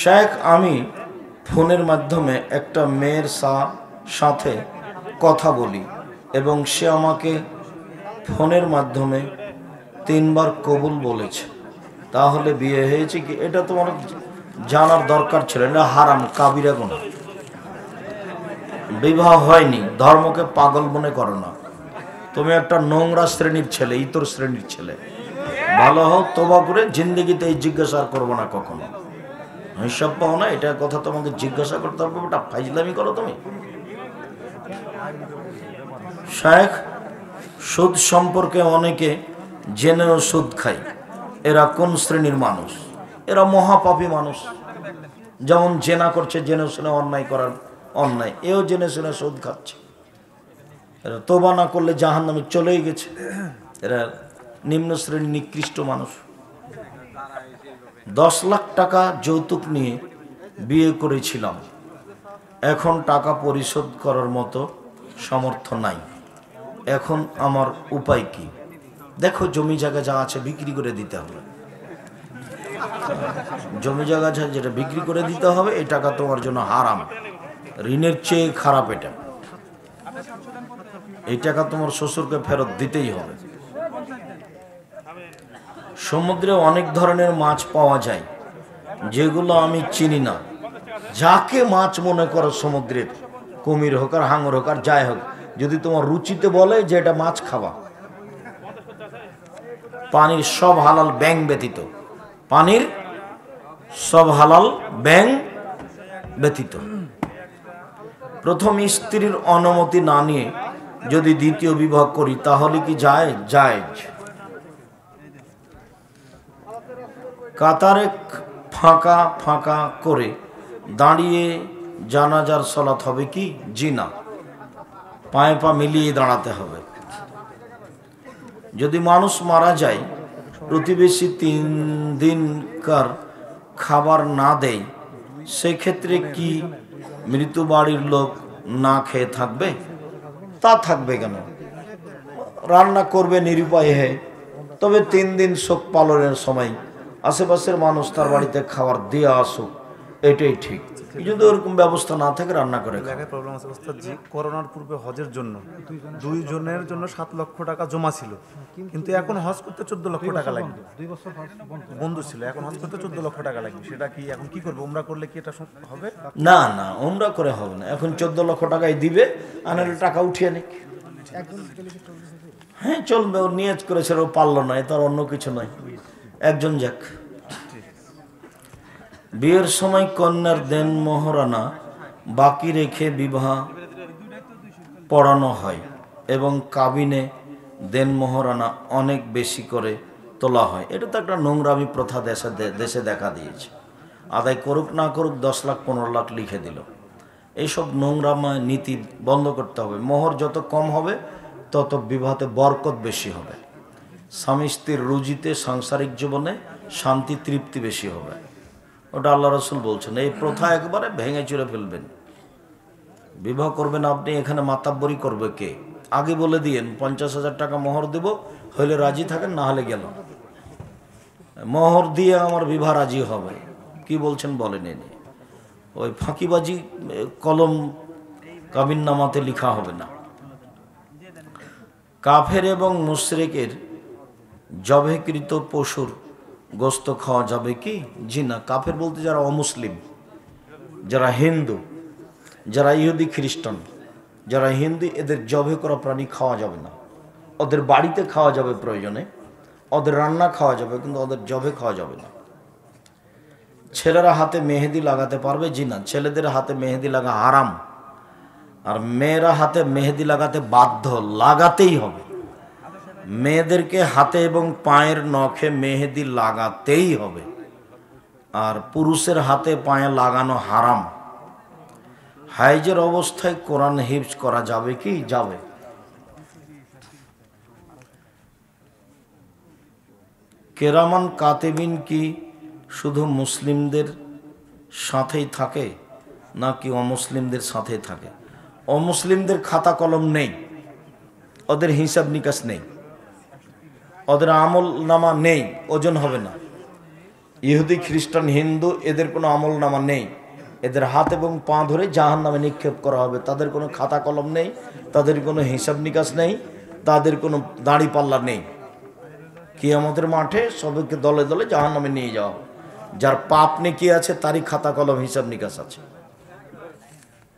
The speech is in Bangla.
শেখ, আমি ফোনের মাধ্যমে একটা মেয়ের সাথে কথা বলি এবং সে আমাকে ফোনের মাধ্যমে 3 বার কবুল বলেছে, তাহলে বিয়ে হয়েছে কি? এটা তোমার জানার দরকার ছিল। এটা হারাম, কাবিরা গুনাহ। বিবাহ হয়নি, ধর্মকে পাগল মনে করো না। তুমি একটা নোংরা শ্রেণীর ছেলে, ইতর শ্রেণীর ছেলে। ভালো হোক, তওবা করে জিন্দগিতে এই জিজ্ঞাসা আর করবো না কখনো। হিসাব পাও না, এটা কথা তোমাকে জিজ্ঞাসা করতে হবে। ওটা ফাইজলামি করো তুমি। শেখ, সুদ সম্পর্কে অনেকে জেনেও সুদ খায়। এরা কোন শ্রেণীর মানুষ? এরা মহাপাপী মানুষ। যেমন জেনা করছে, জেনে শুনে অন্যায় করার অন্যায়, এও জেনে শুনে সুদ খাচ্ছে। এরা তওবা না করলে জাহান্নামে চলেই গেছে। এরা নিম্ন শ্রেণীর নিকৃষ্ট মানুষ। 10 লাখ টাকা যৌতুক নিয়ে বিয়ে করেছিলাম, এখন টাকা পরিশোধ করার মতো সামর্থ্য নাই। এখন আমার উপায় কি? দেখো, জমি জায়গা যা আছে বিক্রি করে দিতে হবে। জমি জায়গা যেটা বিক্রি করে দিতে হবে, এই টাকা তোমার জন্য হারাম, ঋণের চেয়ে খারাপ এটা। এই টাকা তোমার শ্বশুরকে ফেরত দিতেই হবে। সমুদ্রে অনেক ধরনের মাছ পাওয়া যায় যেগুলো আমি চিনি না। যাকে মাছ মনে করো সমুদ্রের, কুমির হোক আর হাঙর হোক আর যাই হোক, যদি তোমার রুচিতে বলে যে এটা মাছ খাবা, পানির সব হালাল ব্যাং ব্যতীত, পানির সব হালাল ব্যাং ব্যতীত। প্রথম স্ত্রীর অনুমতি না নিয়ে যদি দ্বিতীয় বিবাহ করি তাহলে কি জায়েজ? কাতারে ফাঁকা ফাঁকা করে দাঁড়িয়ে জানাজার সালাত হবে কি? জি না, পায়ে পা মিলিয়ে দাঁড়াতে হবে। যদি মানুষ মারা যায়, প্রতিবেশী 3 দিনকার খাবার না দেয়, সেক্ষেত্রে কি মৃত বাড়ির লোক না খেয়ে থাকবে? তা থাকবে কেন? রান্না করবে নিরুপায় হয়ে, তবে 3 দিন শোক পালনের সময় আশেপাশের মানুষ তার বাড়িতে খাবার দিয়ে আসুক, এটাই ঠিক। যদি ওরকম ব্যবস্থা না থাকে, রান্না করে প্রবলেম আছে ওস্তাদজি। করোনার পূর্বে হজের জন্য 2 জনের জন্য 7 লক্ষ টাকা জমা ছিল, কিন্তু এখন হজ করতে 14 লক্ষ টাকা লাগবে। 2 বছর বন্ধ ছিল, এখন হজ করতে 14 লক্ষ টাকা লাগবে। সেটা কি এখন কি করবে? উমরা করলে কি এটা হবে? না না, উমরা করে হবে না। এখন 14 লক্ষ টাকাই দিবে, আনালে টাকা উঠিয়ে নিক। হ্যাঁ, চলবে। ও নিয়ত করেছে, ও পারলো না, এ তার অন্য কিছু নয়। একজন যাক। বিয়ের সময় কন্যার দেন মোহরানা বাকি রেখে বিবাহ পড়ানো হয় এবং কাবিনে দেন মোহরানা অনেক বেশি করে তোলা হয়। এটা তো একটা নোংরামি প্রথা দেশে দেখা দিয়েছে। আদায় করুক না করুক 10 লাখ 15 লাখ লিখে দিল। এইসব নোংরাময় নীতি বন্ধ করতে হবে। মোহর যত কম হবে তত বিবাহতে বরকত বেশি হবে। স্বামী স্ত্রীর রুজিতে, সাংসারিক জীবনে শান্তি তৃপ্তি বেশি হবে। ওটা আল্লাহ রসুল বলছেন। এই প্রথা একবারে ভেঙে চুরে ফেলবেন। বিবাহ করবেন আপনি, এখানে মাতাব্বরি করবে কে? আগে বলে দিয়েন 50,000 টাকা মোহর দেব, হইলে রাজি থাকেন, না হলে গেল। মোহর দিয়ে আমার বিবাহ রাজি হবে, কি বলছেন বলেন। এনে ওই ফাঁকিবাজি কলম কাবিননামাতে লিখা হবে না। কাফের এবং মুশরিকের জবেকৃত পশুর গোস্ত খাওয়া যাবে কি? জি না। কাফের বলতে যারা অমুসলিম, যারা হিন্দু, যারা ইহুদি খ্রিস্টান, যারা হিন্দু, এদের জবে করা প্রাণী খাওয়া যাবে না। ওদের বাড়িতে খাওয়া যাবে প্রয়োজনে, ওদের রান্না খাওয়া যাবে, কিন্তু ওদের জবে খাওয়া যাবে না। ছেলেরা হাতে মেহেদি লাগাতে পারবে? জি না। ছেলেদের হাতে মেহেদি লাগা হারাম, আর মেয়েরা হাতে মেহেদি লাগাতে বাধ্য, লাগাতেই হবে। মেয়েদেরকে হাতে এবং পায়ের নখে মেহেদি লাগাতেই হবে, আর পুরুষের হাতে পায়ে লাগানো হারাম। হাইজের অবস্থায় কোরআন হিফজ করা যাবে কি? যাবে। কেরামান কাতেবিন কি শুধু মুসলিমদের সাথেই থাকে নাকি অমুসলিমদের সাথে থাকে? অমুসলিমদের খাতা কলম নেই, ওদের হিসাব নিকাশ নেই, ওদের আমল নামা নেই, ওজন হবে না। ইহুদি খ্রিস্টান হিন্দু এদের কোনো আমলনামা নেই, এদের হাত এবং পা ধরে জাহান্নামে নিক্ষেপ করা হবে। তাদের কোনো খাতা কলম নেই, তাদের কোনো হিসাব নিকাশ নেই, তাদের কোনো দাড়ি পাল্লা নেই। কিয়ামতের মাঠে সবাইকে দলে দলে জাহান্নামে নিয়ে যাওয়া হবে। যার পাপ নেকি আছে তারই খাতা কলম হিসাব নিকাশ আছে।